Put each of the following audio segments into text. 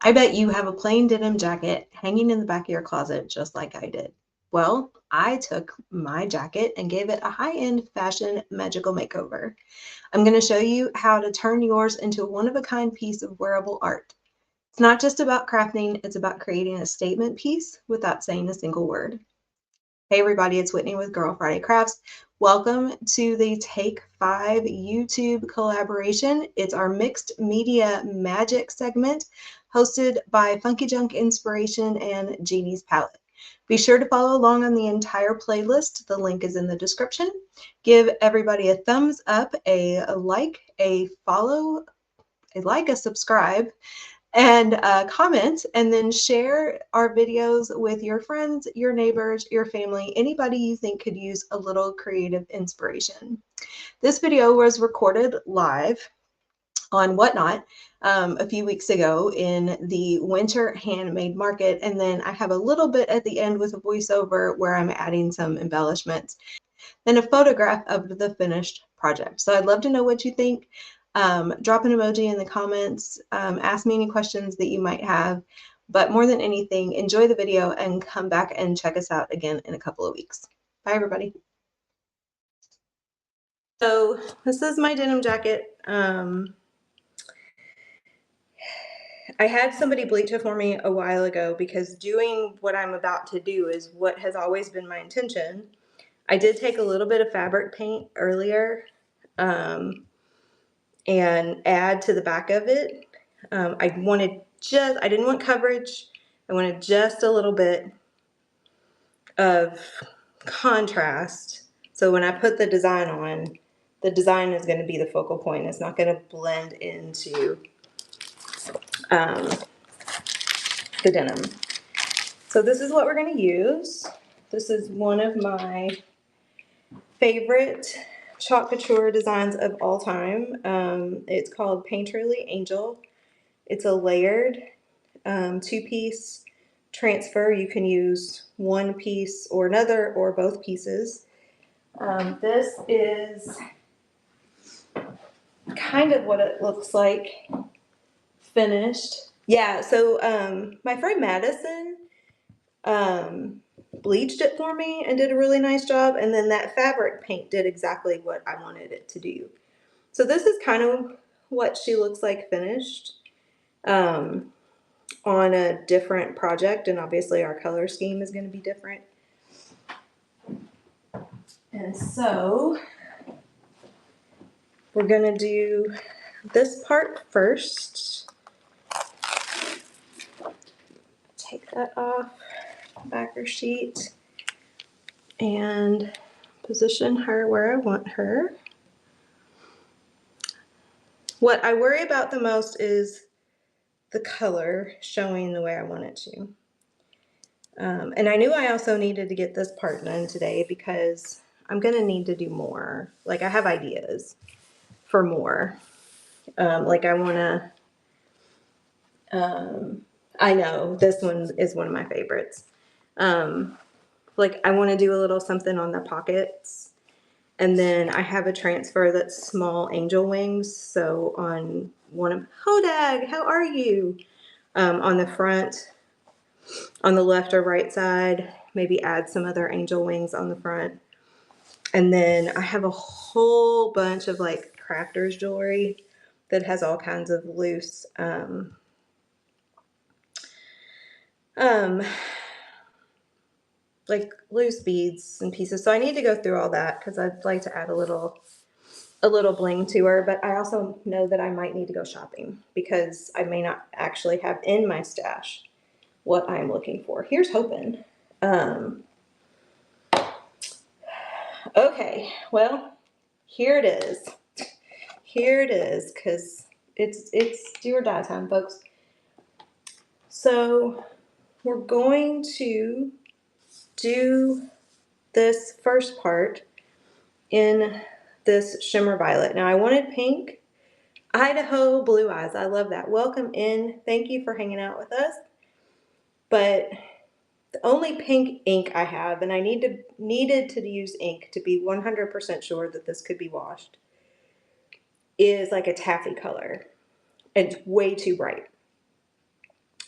I bet you have a plain denim jacket hanging in the back of your closet just like I did. Well, I took my jacket and gave it a high-end fashion magical makeover. I'm going to show you how to turn yours into a one-of-a-kind piece of wearable art. It's not just about crafting, it's about creating a statement piece without saying a single word. Hey everybody, it's Whitney with Girl Friday Crafts. Welcome to the Take 5 YouTube collaboration. It's our mixed media magic segment hosted by Funky Junk Inspiration and Jeannie's Palette. Be sure to follow along on the entire playlist. The link is in the description. Give everybody a thumbs up, a like, a follow, a subscribe, and comment, and then share our videos with your friends, your neighbors, your family, anybody you think could use a little creative inspiration. This video was recorded live on Whatnot a few weeks ago in the winter handmade market, and then I have a little bit at the end with a voiceover where I'm adding some embellishments, then a photograph of the finished project. So I'd love to know what you think. Drop an emoji in the comments, ask me any questions that you might have, but more than anything, enjoy the video and come back and check us out again in a couple of weeks. Bye everybody. So this is my denim jacket. I had somebody bleach it for me a while ago because doing what I'm about to do is what has always been my intention. I did take a little bit of fabric paint earlier and add to the back of it. I didn't want coverage. I wanted just a little bit of contrast. So when I put the design on, the design is going to be the focal point. It's not going to blend into the denim. So this is what we're going to use. This is one of my favorite chalk couture designs of all time. It's called Painterly Angel. It's a layered two-piece transfer. You can use one piece or another or both pieces. This is kind of what it looks like finished. Yeah, so my friend Madison bleached it for me and did a really nice job, and then that fabric paint did exactly what I wanted it to do. So this is kind of what she looks like finished on a different project, and obviously our color scheme is going to be different. And so we're going to do this part first. Take that off, backer sheet, and position her where I want her. What I worry about the most is the color showing the way I want it to. And I knew I also needed to get this part done today because I'm going to need to do more. Like I have ideas for more. Like I want to, I know this one is one of my favorites. Like I want to do a little something on the pockets. And then I have a transfer that's small angel wings. So on one of, Hodag, how are you? On the front, on the left or right side, maybe add some other angel wings on the front. And then I have a whole bunch of like crafters jewelry that has all kinds of loose like loose beads and pieces. So I need to go through all that because I'd like to add a little bling to her, but I also know that I might need to go shopping because I may not actually have in my stash what I'm looking for. Here's hoping. Okay, well, here it is. Here it is, because it's do or die time, folks. So we're going to do this first part in this shimmer violet. Now I wanted pink. Idaho Blue Eyes. I love that. Welcome in. Thank you for hanging out with us. But the only pink ink I have, and I needed to use ink to be 100% sure that this could be washed, is like a taffy color. It's way too bright.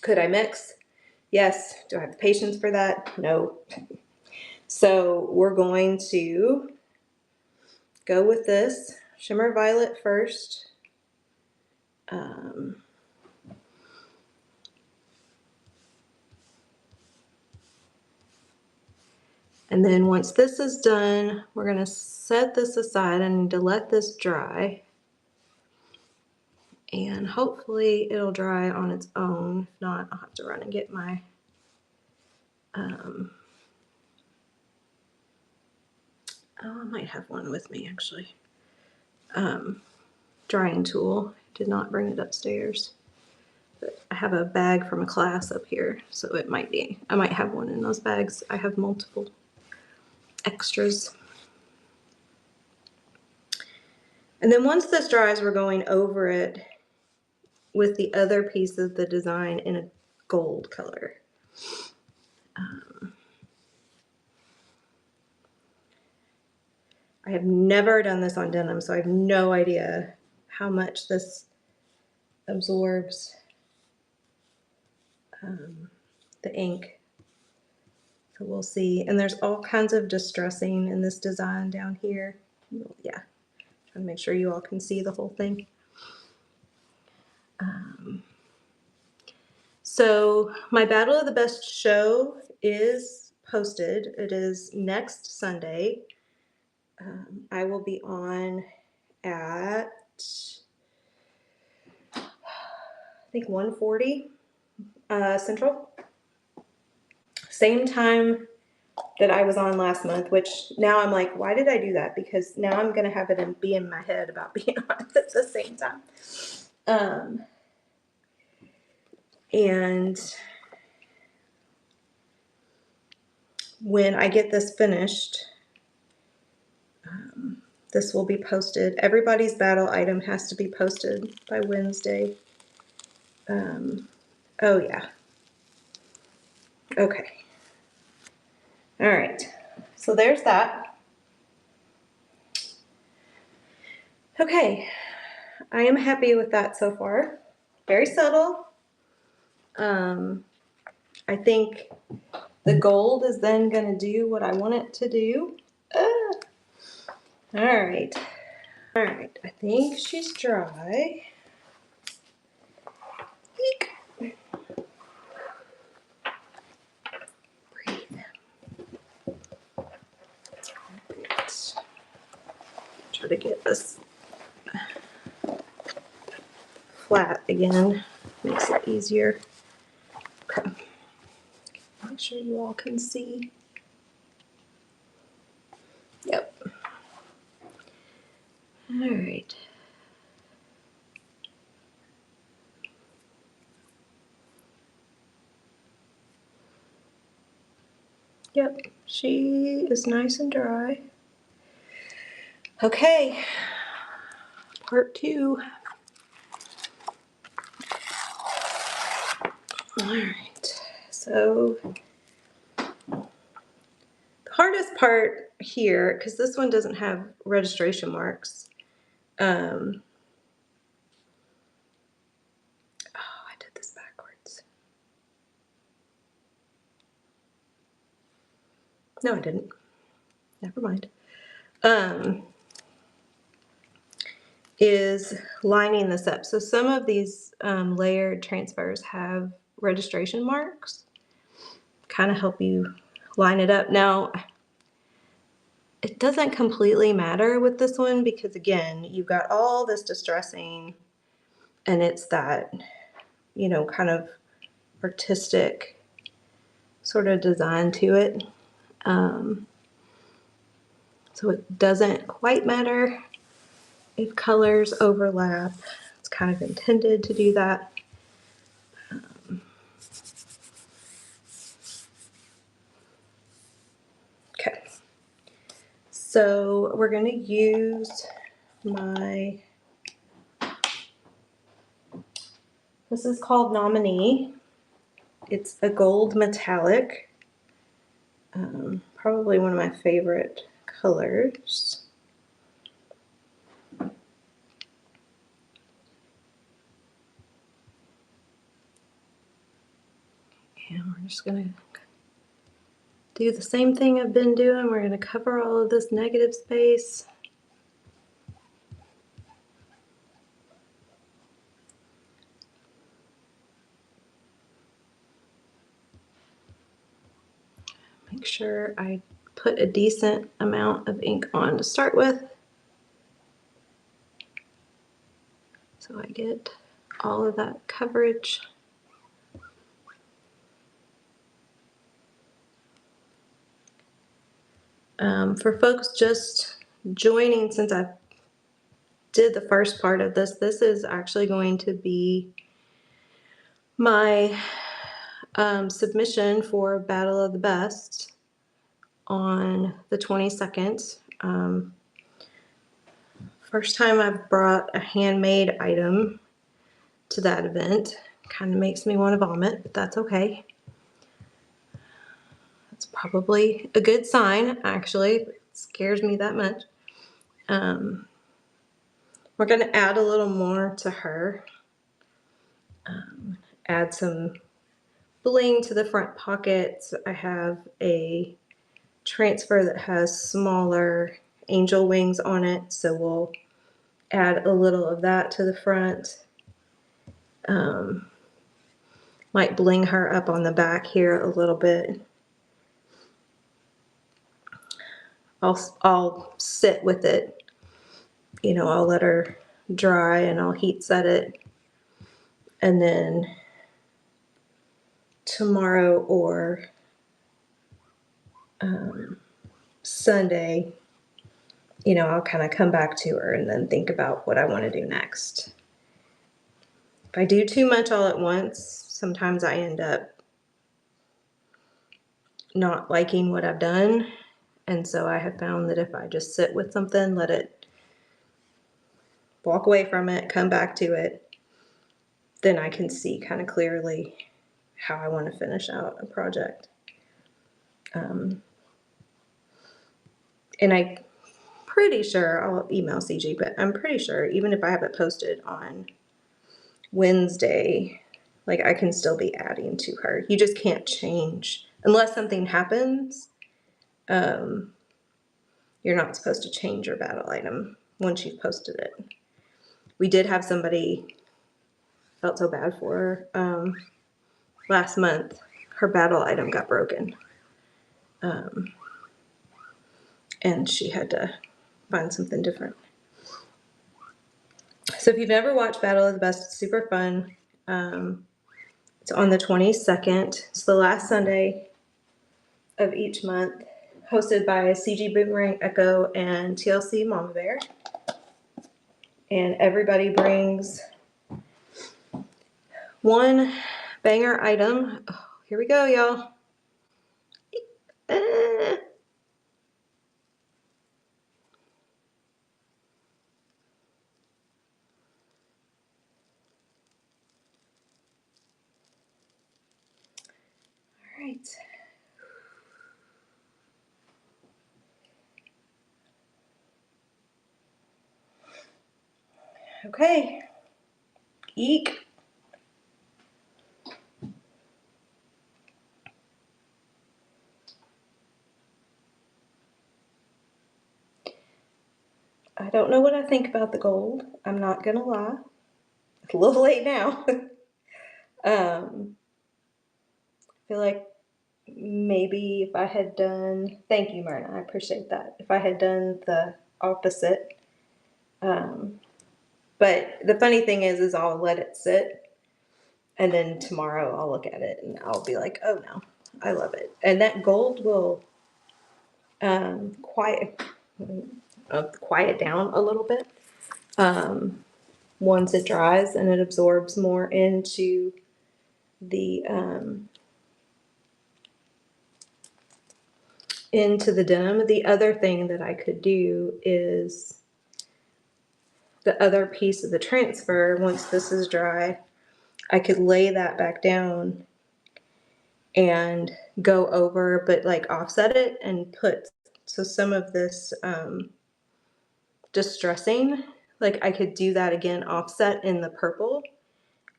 Could I mix? Yes. Do I have the patience for that? No. So we're going to go with this shimmer violet first. And then once this is done, we're going to set this aside. I need to let this dry. And hopefully it'll dry on its own. If not, I'll have to run and get my oh, I might have one with me actually. Drying tool. Did not bring it upstairs. But I have a bag from a class up here, so it might be. I might have one in those bags. I have multiple extras. And then once this dries, we're going over it with the other piece of the design in a gold color. I have never done this on denim, so I have no idea how much this absorbs the ink. So we'll see. And there's all kinds of distressing in this design down here. Yeah, trying to make sure you all can see the whole thing. So my Battle of the Best show is posted. It is next Sunday. I will be on at, I think 1:40 Central. Same time that I was on last month, which now I'm like, why did I do that? Because now I'm going to have it be in my head about being on at the same time. And when I get this finished, this will be posted. Everybody's battle item has to be posted by Wednesday. Oh yeah. Okay. All right. So there's that. Okay. I am happy with that so far. Very subtle. I think the gold is then going to do what I want it to do. All right. All right. I think she's dry. Eek. Breathe. Right. Try to get this flat again. Makes it easier. Okay. Make sure you all can see. Yep. All right. Yep, she is nice and dry. Okay, part 2. All right, so the hardest part here, because this one doesn't have registration marks. Oh, I did this backwards. No, I didn't. Never mind. Is lining this up. So some of these layered transfers have registration marks, kind of help you line it up. Now, it doesn't completely matter with this one because again, you've got all this distressing and it's that, you know, kind of artistic sort of design to it. So it doesn't quite matter if colors overlap. It's kind of intended to do that. Okay. So we're going to use this is called Nominee. It's a gold metallic. Probably one of my favorite colors. And we're just gonna do the same thing I've been doing. We're gonna cover all of this negative space. Make sure I put a decent amount of ink on to start with, so I get all of that coverage. For folks just joining, since I did the first part of this, this is actually going to be my submission for Battle of the Best on the 22nd. First time I've brought a handmade item to that event. Kind of makes me want to vomit, but that's okay. That's probably a good sign, actually. It scares me that much. We're going to add a little more to her. Add some bling to the front pockets. I have a transfer that has smaller angel wings on it, so we'll add a little of that to the front. Might bling her up on the back here a little bit. I'll sit with it, you know, I'll let her dry and I'll heat set it, and then tomorrow or Sunday, you know, I'll kind of come back to her and then think about what I want to do next. If I do too much all at once, sometimes I end up not liking what I've done. And so I have found that if I just sit with something, let it walk away from it, come back to it, then I can see kind of clearly how I want to finish out a project. And I'm pretty sure, I'll email CG, but I'm pretty sure even if I have it posted on Wednesday, like I can still be adding to her. You just can't change unless something happens. You're not supposed to change your battle item once you've posted it. We did have somebody, felt so bad for her, last month. Her battle item got broken, and she had to find something different. So if you've never watched Battle of the Best, it's super fun. It's on the 22nd. It's the last Sunday of each month, hosted by CG Boomerang Echo and TLC Mama Bear. And everybody brings one banger item. Oh, here we go, y'all. All right. Okay. Eek. I don't know what I think about the gold. I'm not gonna lie. It's a little late now. I feel like maybe if I had done, thank you, Myrna, I appreciate that. If I had done the opposite. But the funny thing is I'll let it sit, and then tomorrow I'll look at it and I'll be like, oh no, I love it. And that gold will quiet down a little bit once it dries, and it absorbs more into the denim. The other thing that I could do is the other piece of the transfer, once this is dry, I could lay that back down and go over, but like offset it and put, so some of this distressing, like I could do that again, offset in the purple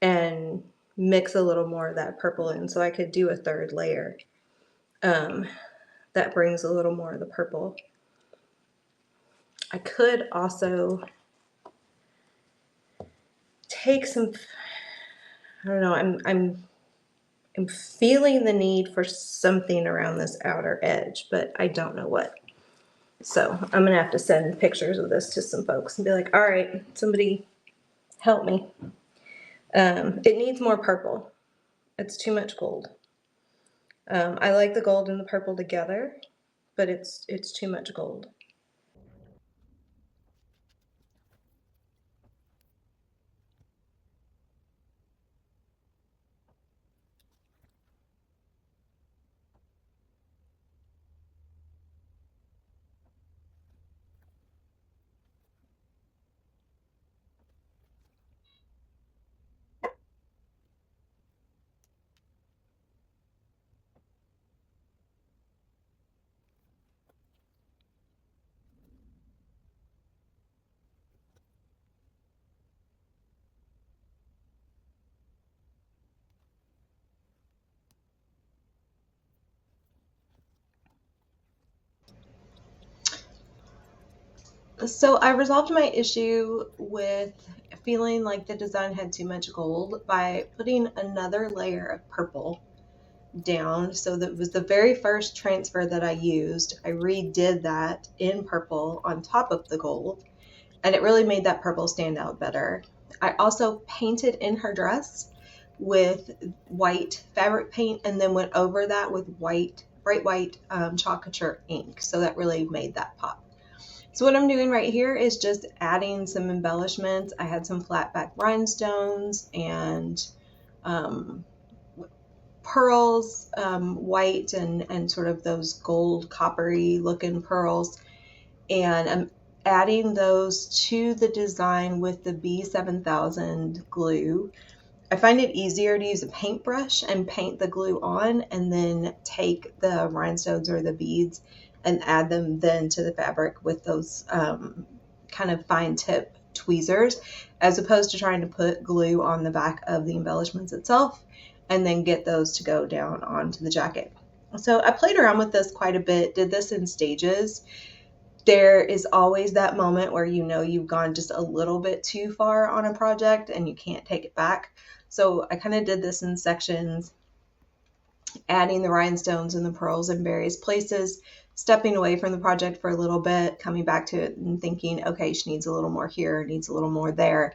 and mix a little more of that purple in, so I could do a third layer that brings a little more of the purple. I could also take some, I don't know, I'm feeling the need for something around this outer edge, but I don't know what. So I'm gonna have to send pictures of this to some folks and be like, all right, somebody help me. It needs more purple. It's too much gold. I like the gold and the purple together, but it's too much gold. So I resolved my issue with feeling like the design had too much gold by putting another layer of purple down. So that was the very first transfer that I used. I redid that in purple on top of the gold, and it really made that purple stand out better. I also painted in her dress with white fabric paint and then went over that with white, bright white chocolate ink. So that really made that pop. So what I'm doing right here is just adding some embellishments. I had some flat back rhinestones and um, pearls, white and sort of those gold coppery looking pearls. And I'm adding those to the design with the B7000 glue. I find it easier to use a paintbrush and paint the glue on and then take the rhinestones or the beads and add them then to the fabric with those kind of fine tip tweezers, as opposed to trying to put glue on the back of the embellishments itself and then get those to go down onto the jacket. So I played around with this quite a bit, did this in stages. There is always that moment where you know you've gone just a little bit too far on a project and you can't take it back. So I kind of did this in sections, adding the rhinestones and the pearls in various places, stepping away from the project for a little bit, coming back to it and thinking, okay, she needs a little more here, needs a little more there.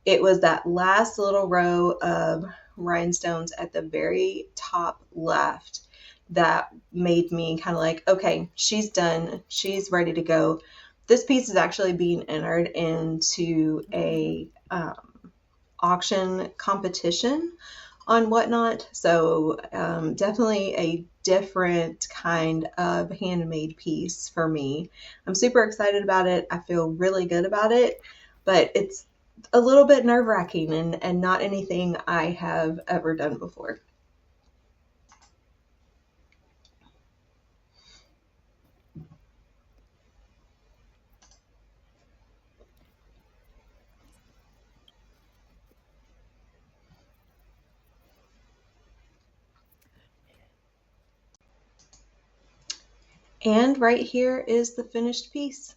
It was that last little row of rhinestones at the very top left that made me kind of like, okay, she's done. She's ready to go. This piece is actually being entered into a auction competition on Whatnot. So definitely a different kind of handmade piece for me. I'm super excited about it. I feel really good about it, but it's a little bit nerve-wracking and not anything I have ever done before. And right here is the finished piece.